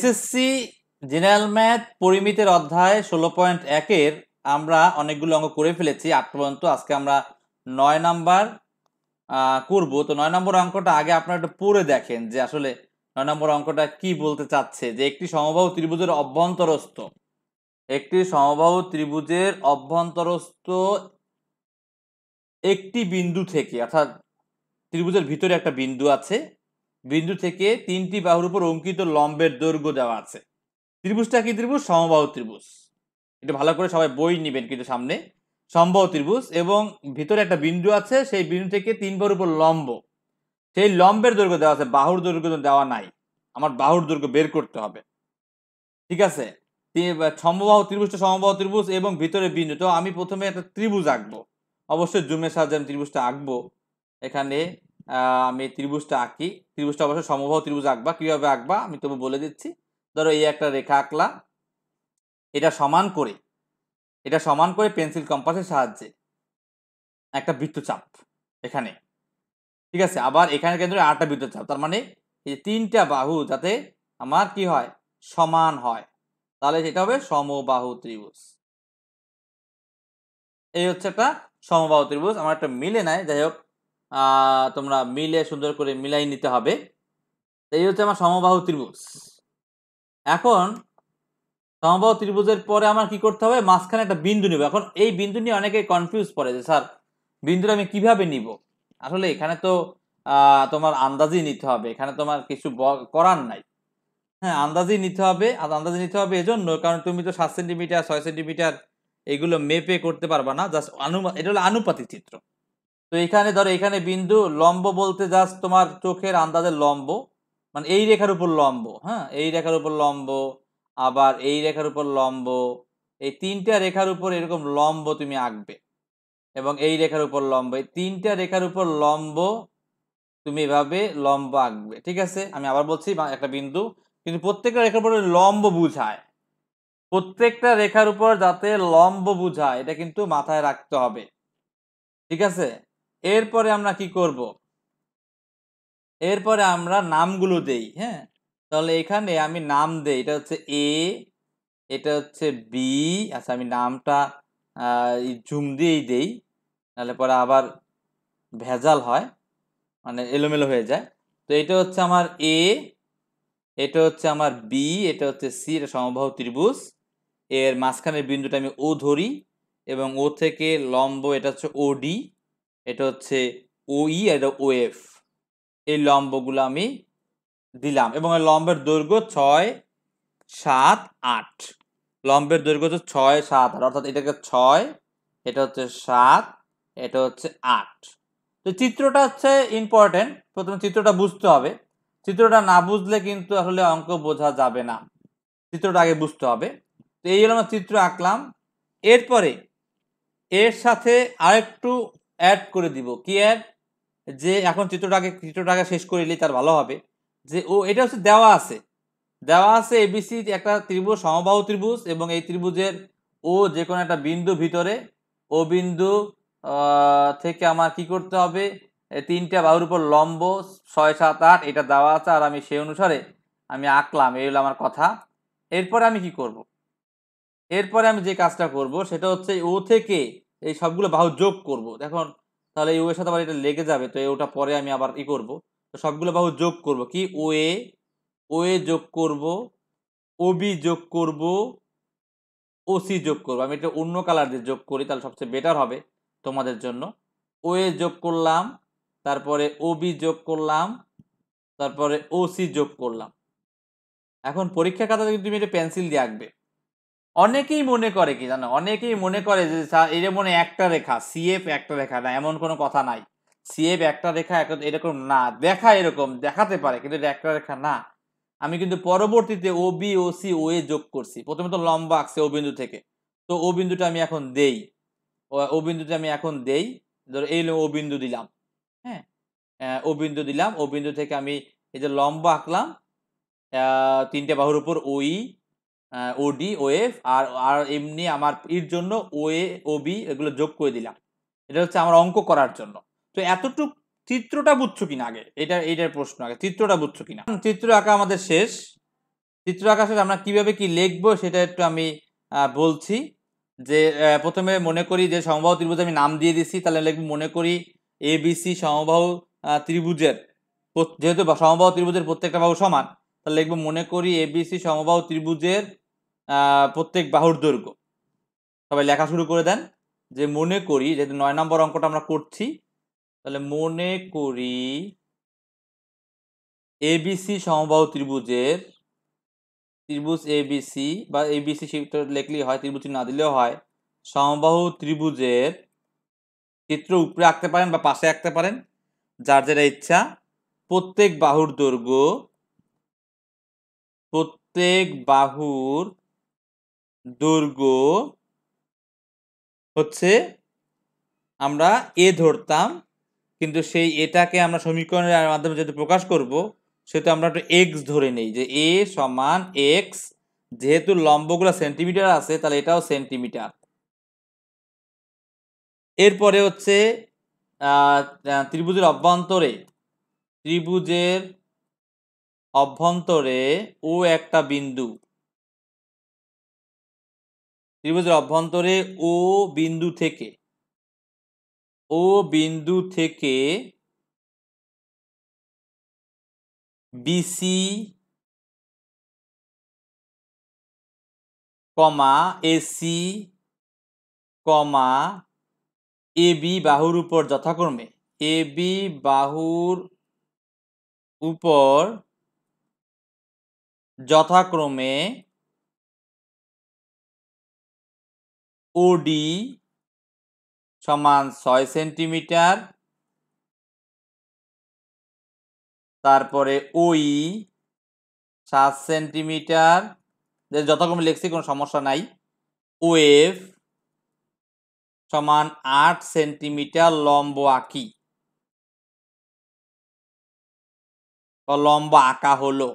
SSC general math পরিমিতের অধ্যায় 16.1 আমরা অনেকগুলো অঙ্ক করে ফেলেছি 8 পর্যন্ত। আজকে আমরা 9 নাম্বার করব। তো 9 নম্বর অঙ্কটা আগে আপনারা একটু পড়ে দেখেন যে আসলে 9 নম্বর অঙ্কটা কি বলতে চাচ্ছে। যে একটি সমবাহু ত্রিভুজের অভ্যন্তরস্থ একটি বিন্দু থেকে, অর্থাৎ ত্রিভুজের ভিতরে একটা বিন্দু আছে, বিন্দু থেকে 3টি বাহুর উপর অঙ্কিত লম্বের দৈর্ঘ্য দেওয়া আছে। ত্রিভুজটা কি ত্রিভুজ? সমবাহু ত্রিভুজ। এটা ভালো করে সবাই বই নেবেন কিন্তু সামনে। সমবাহু ত্রিভুজ এবং ভিতরে একটা বিন্দু আছে, সেই বিন্দু থেকে 3 বাহুর উপর লম্ব, সেই লম্বের দৈর্ঘ্য দেওয়া আছে, বাহুর দৈর্ঘ্য দেওয়া নাই। আমার বাহুর দৈর্ঘ্য বের করতে হবে, ঠিক আছে? সমবাহু ত্রিভুজটা সমবাহু ত্রিভুজ এবং ভিতরে বিন্দু। তো আমি প্রথমে একটা ত্রিভুজ আঁকবো, অবশ্যই জুমের সাহায্যে আমি ত্রিভুজটা আঁকবো। এখানে আমি ত্রিভুজটা আঁকি। ত্রিভুজটা অবশ্যই সমবাহু ত্রিভুজ আঁকবা। কিভাবে আঁকবা আমি তবু বলে দিচ্ছি। ধরো এই একটা রেখা আঁকলা, এটা সমান করে পেন্সিল কম্পাসের সাহায্যে একটা বৃত্তচাপ এখানে, ঠিক আছে? আবার এখানে কেন্দ্রে 8টা বৃত্তচাপ, তার মানে এই 3টা বাহু যাতে আমার কি হয়, সমান হয়, তাহলে সেটা হবে সমবাহু ত্রিভুজ। এই হচ্ছে একটা সমবাহু ত্রিভুজ। আমার একটা মিলে নাই, যাই হোক তোমরা মিলে সুন্দর করে মিলাই নিতে হবে। এই হচ্ছে আমার সমবাহু ত্রিভুজ। এখন সমবাহু ত্রিভুজের পরে আমার কি করতে হবে, মাঝখানে একটা বিন্দু নিব। এখন এই বিন্দু নিয়ে অনেকে কনফিউজ করে যে স্যার বিন্দুটা আমি কিভাবে নিব। আসলে এখানে তো তোমার আন্দাজই নিতে হবে, এখানে তোমার কিছু করার নাই। হ্যাঁ, আন্দাজই নিতে হবে। আর আন্দাজে নিতে হবে এজন্য কারণ তুমি তো 7 সেন্টিমিটার 6 সেন্টিমিটার এগুলো মেপে করতে পারবা না। জাস্ট এটা হলো আনুপাতিক চিত্র। তো এখানে ধরো এখানে বিন্দু, লম্ব বলতে জাস্ট তোমার চোখের আন্দাজের লম্ব, মানে এই রেখার উপর লম্ব। হ্যাঁ, এই রেখার উপর লম্ব, আবার এই রেখার উপর লম্ব, এই 3টা রেখার উপর এরকম লম্ব তুমি আঁকবে এবং এই রেখার উপর লম্ব, এই 3টা রেখার উপর লম্ব তুমি এভাবে লম্ব আঁকবে, ঠিক আছে? আমি আবার বলছি, একটা বিন্দু, কিন্তু প্রত্যেকটা রেখার উপর লম্ব বুঝায়, প্রত্যেকটা রেখার উপর যাতে লম্ব বুঝায় এটা কিন্তু মাথায় রাখতে হবে, ঠিক আছে? এরপরে আমরা কি করব, এরপরে আমরা নামগুলো দেই। হ্যাঁ, তাহলে এখানে আমি নাম দেই, এটা হচ্ছে এ, এটা হচ্ছে বি। আচ্ছা, আমি নামটা জুম দিয়েই দেই, তাহলে পরে আবার ভেজাল হয়, মানে এলোমেলো হয়ে যায়। তো এটা হচ্ছে আমার এ, এটা হচ্ছে আমার বি, এটা হচ্ছে সি। এটা সমবাহু ত্রিভুজ। এর মাঝখানের বিন্দুটা আমি ও ধরি এবং ও থেকে লম্ব, এটা হচ্ছে ওডি, এটা হচ্ছে ওই, এটা ওএফ। এই লম্বগুলো আমি দিলাম এবং এই লম্বের দৈর্ঘ্য 6, 7, 8। লম্বের দৈর্ঘ্য হচ্ছে 6, 7, 8, অর্থাৎ এটাকে 6, এটা হচ্ছে 7, এটা হচ্ছে 8। তো চিত্রটা হচ্ছে ইম্পর্টেন্ট, প্রথমে চিত্রটা বুঝতে হবে। চিত্রটা না বুঝলে কিন্তু আসলে অঙ্ক বোঝা যাবে না, চিত্রটা আগে বুঝতে হবে। তো এই হলো আমরা চিত্র আঁকলাম। এরপরে এর সাথে আরেকটু অ্যাড করে দিব। কি অ্যাড? যে এখন চিত্রটাকে শেষ করে নিলে তার ভালো হবে। যে ও এটা হচ্ছে দেওয়া আছে এবিসি একটা ত্রিভুজ, সমবাহু ত্রিভুজ, এবং এই ত্রিভুজের ও যে কোনো একটা বিন্দু ভিতরে, ও বিন্দু থেকে আমার কি করতে হবে, 3টা বাহুর উপর লম্ব 6, 7, 8 এটা দেওয়া আছে, আর আমি সেই অনুসারে আমি আঁকলাম। এই হলো আমার কথা। এরপরে আমি কি করব, এরপরে আমি যে কাজটা করব সেটা হচ্ছে ও থেকে এই সবগুলো বাহু যোগ করব। দেখুন, তাহলে এই ও এর সাথে আবার এটা লেগে যাবে, তো ওটা পরে আমি আবার করব। তো সবগুলো বাহু যোগ করব, কি ও এ যোগ করব, ও বি যোগ করব, ও সি যোগ করব। আমি এটা অন্য কালার দিয়ে যোগ করি, তাহলে সবচেয়ে বেটার হবে তোমাদের জন্য। ও এ যোগ করলাম, তারপরে ও বি যোগ করলাম, তারপরে ও সি যোগ করলাম। এখন পরীক্ষা খাতাতে কিন্তু তুমি এটা পেন্সিল দিয়ে আঁকবে। অনেকেই মনে করে কি জানো, অনেকেই মনে করে যে এটা মনে একটা রেখা, সিএফ একটা রেখা। না, এমন কোনো কথা নাই। সিএফ একটা রেখা এরকম না, দেখা এরকম দেখাতে পারে, কিন্তু এটা একটা রেখা না। আমি কিন্তু পরবর্তীতে ও বি, ও সি, ও এ যোগ করছি। প্রথমে তো লম্বা আঁকছে ও বিন্দু থেকে, তো ও বিন্দুটা আমি এখন দেই, ও বিন্দুটা আমি এখন দেই। ধরো এই ও বিন্দু দিলাম। হ্যাঁ, ও বিন্দু দিলাম। ও বিন্দু থেকে আমি এই যে লম্বা আঁকলাম 3টে বাহুর উপর ওই, ওডি, ওএফ, আর আর এমনি আমার এর জন্য ওএ, ওবি এগুলো যোগ করে দিলাম। এটা হচ্ছে আমার অঙ্ক করার জন্য। তো এতটুক চিত্রটা বুঝছো কিনা আগে, এটার প্রশ্ন আগে, চিত্রটা বুঝছো কিনা। চিত্র আঁকা আমাদের শেষ। চিত্র আকারে আমরা কিভাবে কি লিখবো সেটা একটু আমি বলছি। যে প্রথমে মনে করি যে সমবাহু ত্রিভুজ আমি নাম দিয়ে দিছি, তাহলে লিখব মনে করি এবিসি সমবাহু ত্রিভুজের, যেহেতু সমবাহু ত্রিভুজের প্রত্যেকটা বাহু সমান, তাহলে লিখব মনে করি এবিসি সমবাহু ত্রিভুজের প্রত্যেক বাহুর দৈর্ঘ্য। সবাই লেখা শুরু করে দেন যে মনে করি, যেহেতু 9 নম্বর অঙ্কটা আমরা করছি, তাহলে মনে করি এবিসি সমবাহু ত্রিভুজের, ত্রিভুজ এবিসি বা এবিসি লিখলেই হয়, ত্রিভুজ না দিলেও হয়, সমবাহু ত্রিভুজের চিত্র উপরে আঁকতে পারেন বা পাশে আঁকতে পারেন, যার যেটা ইচ্ছা। প্রত্যেক বাহুর দৈর্ঘ্য, প্রত্যেক বাহুর দৈর্ঘ্য হচ্ছে আমরা এ ধরতাম, কিন্তু সেই এটাকে আমরা সমীকরণের মাধ্যমে যেহেতু প্রকাশ করব, সেহেতু আমরা একটু এক্স ধরে নেই, যে এ সমান এক্স। যেহেতু লম্বগুলো সেন্টিমিটার আছে, তাহলে এটাও সেন্টিমিটার। এরপরে হচ্ছে ত্রিভুজের অভ্যন্তরে, ত্রিভুজের অভ্যন্তরে ও একটা বিন্দু, ত্রিভুজের অভ্যন্তরে ও বিন্দু থেকে, ও বিন্দু থেকে বিসি কমা এসি কমা এবি বাহুর উপর যথাক্রমে, এবি বাহুর উপর যথাক্রমে ওডি সমান 6 সেন্টিমিটার, তারপরে ওই 7 সেন্টিমিটার, যথাক্রমে লিখছি, কোনো সমস্যা নাই। ওএফ সমান 8 সেন্টিমিটার লম্ব আঁকি, লম্ব আঁকা হলো,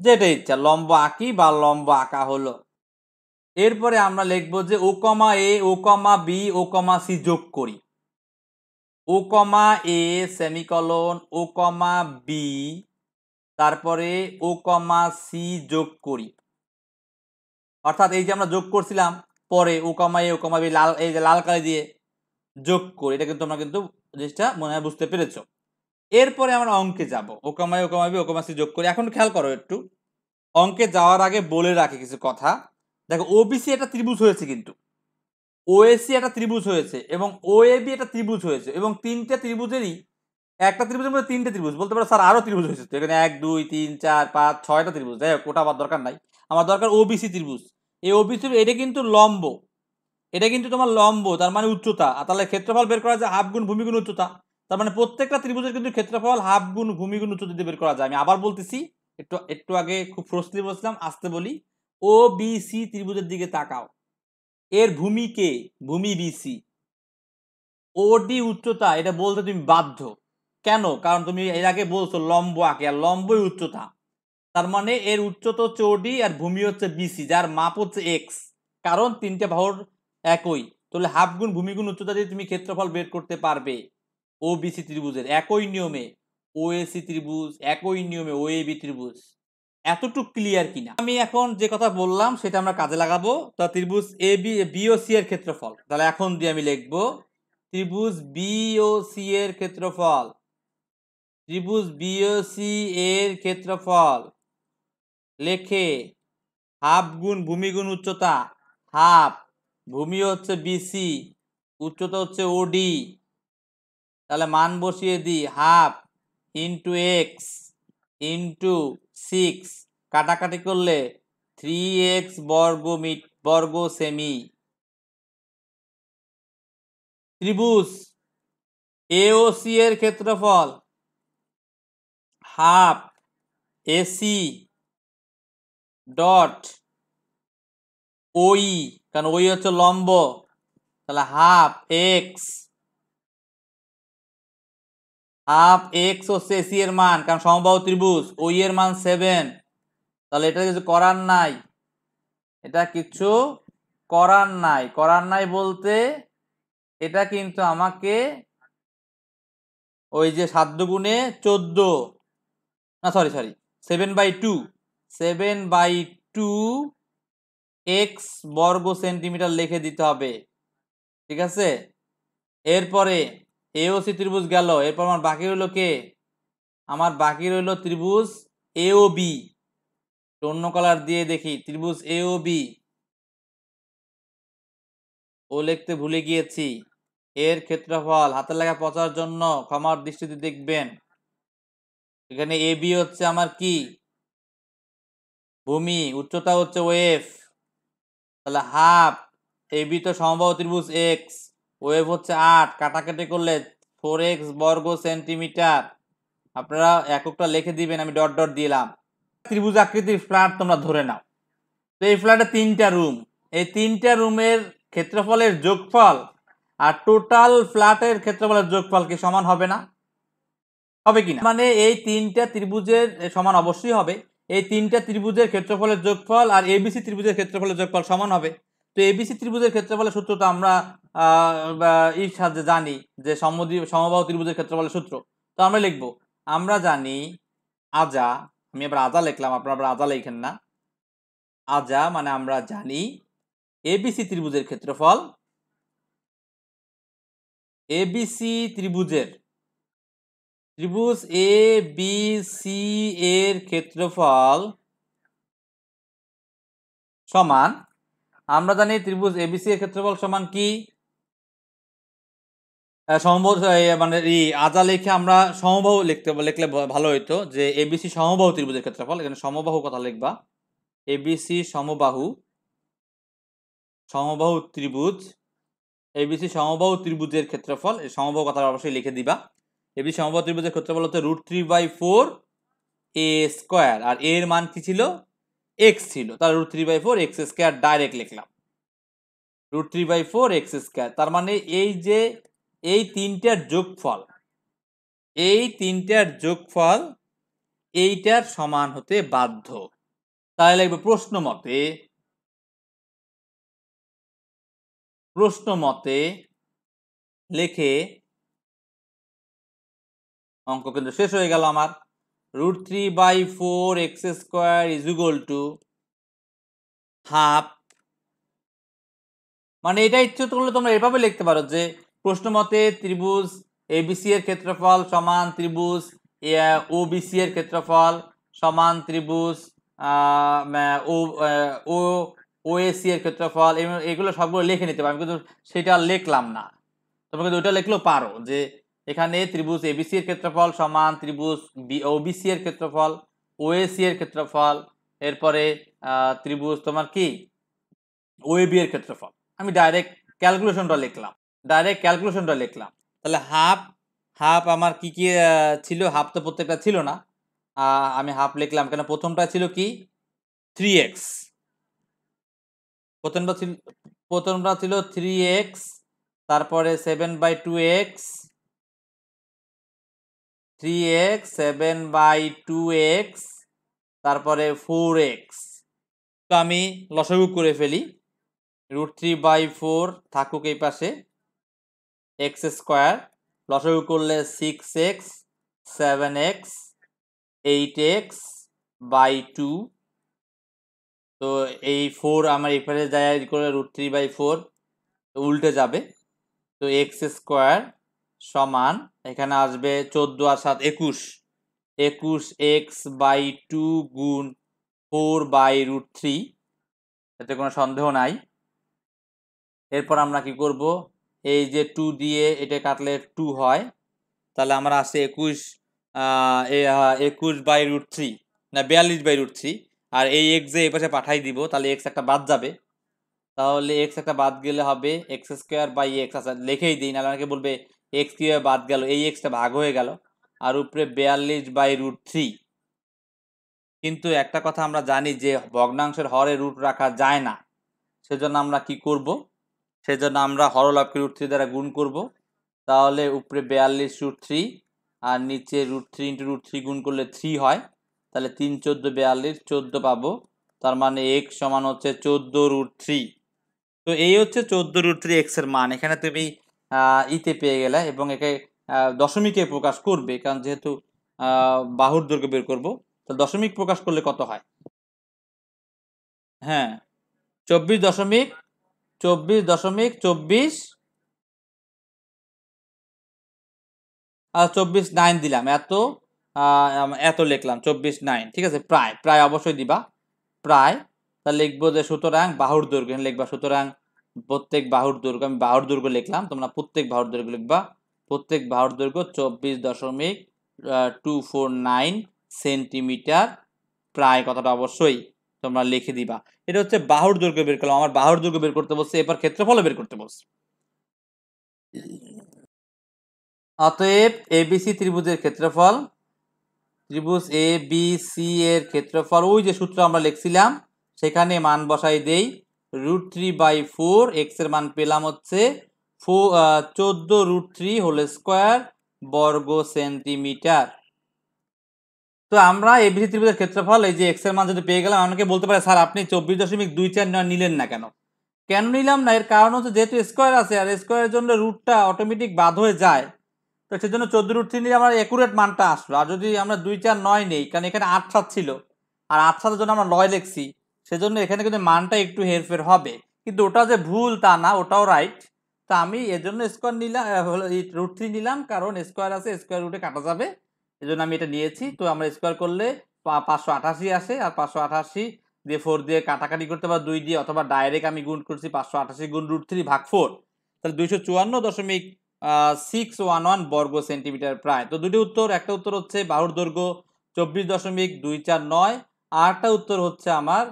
যেটা ইচ্ছা লম্ব আঁকি বা লম্ব আঁকা হলো। এরপরে আমরা লিখবো যে ও কমা এ, ও কমা বি, ও কমা সি যোগ করি। ও কমা এ সেমিকলন, ও কমা বি, তারপরে ও কমা সি যোগ করি। অর্থাৎ এই যে আমরা যোগ করছিলাম, পরে ও কমা এ, ও কমা বি লাল, এই যে লাল কালি দিয়ে যোগ করি, এটা কিন্তু তোমরা কিন্তু জিনিসটা মনে হয় বুঝতে পেরেছো। এরপরে আমরা অঙ্কে যাব, ও কমা এ, ও কমা বি, ও কমা সি যোগ করি। এখন খেয়াল করো একটু, অঙ্কে যাওয়ার আগে বলে রাখি কিছু কথা। দেখো ওবিসি একটা ত্রিভুজ হয়েছে, কিন্তু ওএসি একটা ত্রিভুজ হয়েছে, এবং ওএবি একটা ত্রিভুজ হয়েছে, এবং তিনটে ত্রিভুজেরই, একটা ত্রিভুজের মধ্যে তিনটে ত্রিভুজ বলতে পারো স্যার, আরো ত্রিভুজ হয়েছে তো এখানে 1 2 3 4 5 6টা ত্রিভুজ। যাই হোক, ওটা আমার দরকার নাই, আমার দরকার ওবিসি ত্রিভুজ। এই ওবিসি এটা কিন্তু লম্ব, এটা কিন্তু তোমার লম্ব, তার মানে উচ্চতা। আর তাহলে ক্ষেত্রফল বের করা যায় হাফ গুণ ভূমি গুণ উচ্চতা। তার মানে প্রত্যেকটা ত্রিভুজের কিন্তু ক্ষেত্রফল হাফ গুণ ভূমি গুণ উচ্চতা দিয়ে বের করা যায়। আমি আবার বলতেছি, একটু একটু আগে খুব ফ্রস্টলি বলছিলাম, আসতে বলি। ও বি সি ত্রিভুজের দিকে তাকাও, এর ভূমি কে? ভূমি বিসি। ওডি উচ্চতা, এটা বলতে তুমি বাধ্য। কেন? কারণ তুমি এর আগে বলছো লম্ব আঁকে, আর লম্বই উচ্চতা। তার মানে এর উচ্চতা হচ্ছে ওডি, আর ভূমি হচ্ছে বিসি, যার মাপ হচ্ছে এক্স। কারণ তিনটে বাহুর একই, তাহলে হাফ গুণ ভূমি গুণ উচ্চতা দিয়ে তুমি ক্ষেত্রফল বের করতে পারবে। ও বিসি ত্রিভুজের একই নিয়মে ওএসি ত্রিভুজ, একই নিয়মে ওএবি ত্রিভুজ। এতটুকু ক্লিয়ার কিনা? আমি এখন যে কথা বললাম সেটা আমরা কাজে লাগাবো। তা ত্রিভুজ A B, B O C এর ক্ষেত্রফল, তাহলে এখন দিয়ে আমি লিখবো ত্রিভুজ বি ও সি এর ক্ষেত্রফল, ত্রিভুজ বি ও সি এর ক্ষেত্রফল লেখে হাফ গুণ ভূমি গুণ উচ্চতা, হাফ, ভূমি হচ্ছে বিসি, উচ্চতা হচ্ছে ওডি, তাহলে মান বসিয়ে দিই হাফ ইন্টু এক্স ইন্টু 6, কাটাকাটি করলে 3x বর্গ সেমি। ত্রিভুজ এ ও সি এর ক্ষেত্রফল হাফ এসি ডট ওই, কারণ ওই হচ্ছে লম্ব, তাহলে হাফ এক্স হচ্ছে এসি এর মান, কারণ সমবাহু ত্রিভুজ, ওই এর মান 7। তাহলে এটা কিছু করার নাই, এটা কিছু করার নাই। করার নাই বলতে এটা কিন্তু আমাকে ওই যে 7 গুণে 14, না সরি 7/2, 7/2 x বর্গ সেন্টিমিটার লিখে দিতে হবে। ঠিক আছে, এরপরে এওসি ত্রিভুজ গেল, এরপর আমার বাকি রইল কে? আমার বাকি রইল ত্রিভুজ এওবি। অন্য কালার দিয়ে দেখি, ত্রিভুজ এওবি ও লিখতে ভুলে গিয়েছি। এর ক্ষেত্রফল হাতের লেখা পচার জন্য ক্ষমার দৃষ্টিতে দেখবেন। এখানে এবি হচ্ছে আমার কি? ভূমি, উচ্চতা হচ্ছে ওয়েভ, তাহলে হাফ। এবি তো সমবাহু ত্রিভুজ এক্স, ওয়েভ হচ্ছে 8, কাটাকাটি করলে 4x বর্গ সেন্টিমিটার। আপনারা এককটা লিখে দিবেন, আমি ডট ডট দিলাম। ত্রিভুজ আকৃতির ফ্ল্যাট তোমরা ধরে নাও। তো এই ফ্ল্যাটে 3টা রুম, এই 3টা রুমের ক্ষেত্রফলের যোগফল আর টোটাল ফ্ল্যাটের ক্ষেত্রফলের যোগফল কি সমান হবে না? হবে কিনা? মানে এই 3টা ত্রিভুজের সমান অবশ্যই হবে। এই 3টা ত্রিভুজের ক্ষেত্রফলের যোগফল আর এবিসি ত্রিভুজের ক্ষেত্রফলের যোগফল সমান হবে। তো এবিসি ত্রিভুজের ক্ষেত্রফলের সূত্র তো আমরা এর সাহায্যে জানি, যে সমবাহু ত্রিভুজের ক্ষেত্রফলের সূত্র। তো আমরা লিখব, আমরা জানি আজা, আমি আবার আজা লিখলাম, আপনারা আবার আজা লিখেন না। আজা মানে আমরা জানি এবিসি ত্রিভুজের ক্ষেত্রফল, এবিসি ত্রিভুজ এ বি সি এর ক্ষেত্রফল সমান, আমরা জানি ত্রিভুজ এবিসি এর ক্ষেত্রফল সমান কি? সমবাহু, মানে আজা লিখে আমরা সমবাহু লিখলে ভালো হইতো, যে এবিসি সমবাহু ত্রিভুজের ক্ষেত্রফল। এখানে সমবাহু কথা লিখবা, এবিসি সমবাহু ত্রিভুজ, এবিসি সমবাহু ত্রিভুজের ক্ষেত্রফল। এই সমবাহু কথা অবশ্যই লিখে দিবা। এবিসি সমবাহু ত্রিভুজের ক্ষেত্রফল হচ্ছে √3/4 a স্কয়ার, আর এর মান কি ছিল? x ছিল, তার √3/4 x স্কয়ার ডাইরেক্ট লিখলাম, √3/4 x স্কয়ার। তার মানে এই যে এই তিনটার যোগফল এইটার সমান হতে বাধ্য। তাহলে লিখব প্রশ্ন মতে লিখে অঙ্ক কিন্তু শেষ হয়ে গেল আমার। √3/4 x square is equal to half, মানে এটা ইচ্ছে করলে তোমরা এভাবে লিখতে পারো যে প্রশ্ন মতে ত্রিভুজ এবিসি এর ক্ষেত্রফল সমান ত্রিভুজ ওবিসি এর ক্ষেত্রফল সমান ত্রিভুজ ওএসি এর ক্ষেত্রফল, এগুলো সবগুলো লিখে নিতে পারো। আমি কিন্তু সেটা লিখলাম না, তোমরা কিন্তু ওইটা লিখলেও পারো, যে এখানে ত্রিভুজ এবিসি এর ক্ষেত্রফল সমান ত্রিভুজ ওবিসি এর ক্ষেত্রফল, ওএসি এর ক্ষেত্রফল, এরপরে ত্রিভুজ তোমার কি ওএবি এর ক্ষেত্রফল। আমি ডাইরেক্ট ক্যালকুলেশনটা লিখলাম। তাহলে হাফ আমার কি কি ছিল? হাফ তো প্রত্যেকটা ছিল না, আমি হাফ লিখলাম কেন? প্রথমটা ছিল কি 3x, প্রথমটা ছিল 3x, তারপরে 7/2x, 7/2x, তারপরে 4x। তো আমি লসাগু করে ফেলি, √3/4 থাকুক এই পাশে, x স্কয়ার লসাগু করলে 6x, 7x, 8x/2। তো এই 4 আমার এই পাশে যায় করে √3/4 উল্টে যাবে। তো x স্কয়ার সমান এখানে আসবে 14 আর 7 21, 21x/2 গুণ 4/√3, এতে কোনো সন্দেহ নাই। এরপর আমরা কি করব? এই যে 2 দিয়ে এটা কাটলে 2 হয়, তাহলে আমরা আসছে 21/√3 না 42/√3, আর এই x যে এই পাশে পাঠাই দিব, তাহলে x একটা বাদ যাবে, তাহলে x একটা বাদ গেলে হবে x²/x। আচ্ছা লিখেই দিই, নাহলে অনেকে বলবে x কিভাবে বাদ গেল, এই xটা ভাগ হয়ে গেল, আর উপরে 42/√3। কিন্তু একটা কথা আমরা জানি যে ভগ্নাংশের হরে রুট রাখা যায় না, সেজন্য আমরা কি করব? সেজন্য আমরা হরলবকে √3 দ্বারা গুণ করব। তাহলে উপরে 42√3 আর নিচে √3 × √3 গুণ করলে 3 হয়, তাহলে 3 14 42, 14 পাবো। তার মানে x সমান হচ্ছে 14√3। তো এই হচ্ছে 14√3 x এর মান। এখানে তুমি ইতে পেয়ে গেলে, এবং একে দশমিকে প্রকাশ করবে, কারণ যেহেতু বাহুর দৈর্ঘ্য বের করব, তো দশমিক প্রকাশ করলে কত হয়? হ্যাঁ 24.24 আর 24.9 দিলাম, এত লিখলাম 24.9, ঠিক আছে। প্রায় প্রায় অবশ্যই দিবা, প্রায়। তা লিখবো যে সুতরাং বাহুর দৈর্ঘ্য, লিখবা সুতরাং প্রত্যেক বাহুর দৈর্ঘ্য, আমি বাহুর দৈর্ঘ্য লিখলাম, তোমরা প্রত্যেক বাহুর দৈর্ঘ্য লিখবা। প্রত্যেক বাহুর দৈর্ঘ্য 24.249 সেন্টিমিটার, প্রায় কথাটা অবশ্যই তোমরা লিখে দিবা। এটা হচ্ছে বাহুর দৈর্ঘ্য বের করলাম, আমার বাহুর দৈর্ঘ্য বের করতে বলছে, এবার ক্ষেত্রফল বের করতে বলছে। অতএব এবিসি ত্রিভুজের ক্ষেত্রফল, ত্রিভুজ এ বি সি এর ক্ষেত্রফল, ওই যে সূত্র আমরা লিখছিলাম সেখানে মান বসাই দেই। √3/4, এক্স এর মান পেলাম হচ্ছে 14√3 হোল স্কোয়ার বর্গ সেন্টিমিটার। তো আমরা এবিসি ত্রিভুজের ক্ষেত্রফল, এই যে এক্স এর মান যদি পেয়ে গেলাম, আমাকে বলতে পারে স্যার আপনি 24.249 নিলেন না কেন? কেন নিলাম না, এর কারণ হচ্ছে যেহেতু স্কোয়ার আছে, আর স্কোয়ারের জন্য রুটটা অটোমেটিক বাদ হয়ে যায়, তো সেজন্য 14√3 নিলে আমার একুরেট মানটা আসলো। আর যদি আমরা 2, 4, 9 নেই, কারণ এখানে 8, 7 ছিল, আর 8, 7-এর জন্য আমরা 9 লিখছি, সেজন্য এখানে কিন্তু মানটা একটু হেরফের হবে, কিন্তু ওটা যে ভুল তা না, ওটাও রাইট। তা আমি এর জন্য স্কোয়ার নিলাম, √3 নিলাম, কারণ স্কোয়ার আছে, স্কোয়ার রুটে কাটা যাবে, এই জন্য আমি এটা নিয়েছি। তো আমরা স্কোয়ার করলে 588 আসে, আর 588 দিয়ে 4 দিয়ে কাটাকাটি করতে পারবো 2 দিয়ে, অথবা ডাইরেক্ট আমি গুণ করছি 588 গুণ √3 ভাগ 4, তাহলে 254.611 বর্গ সেন্টিমিটার প্রায়। তো দুটি উত্তর, একটা উত্তর হচ্ছে বাহুর দৈর্ঘ্য 24.249, আর একটা উত্তর হচ্ছে আমার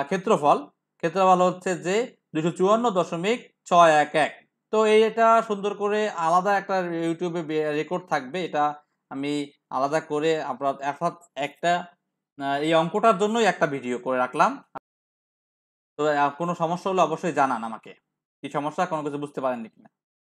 ক্ষেত্রফল, ক্ষেত্রফল হচ্ছে যে 254.611। তো এটা সুন্দর করে আলাদা একটা ইউটিউবে রেকর্ড থাকবে, এটা আমি আলাদা করে আপনার একটা এই অঙ্কটার জন্যই একটা ভিডিও করে রাখলাম। তো কোনো সমস্যা হলে অবশ্যই জানান আমাকে, কি সমস্যা, কোনো কিছু বুঝতে পারেননি কিনা।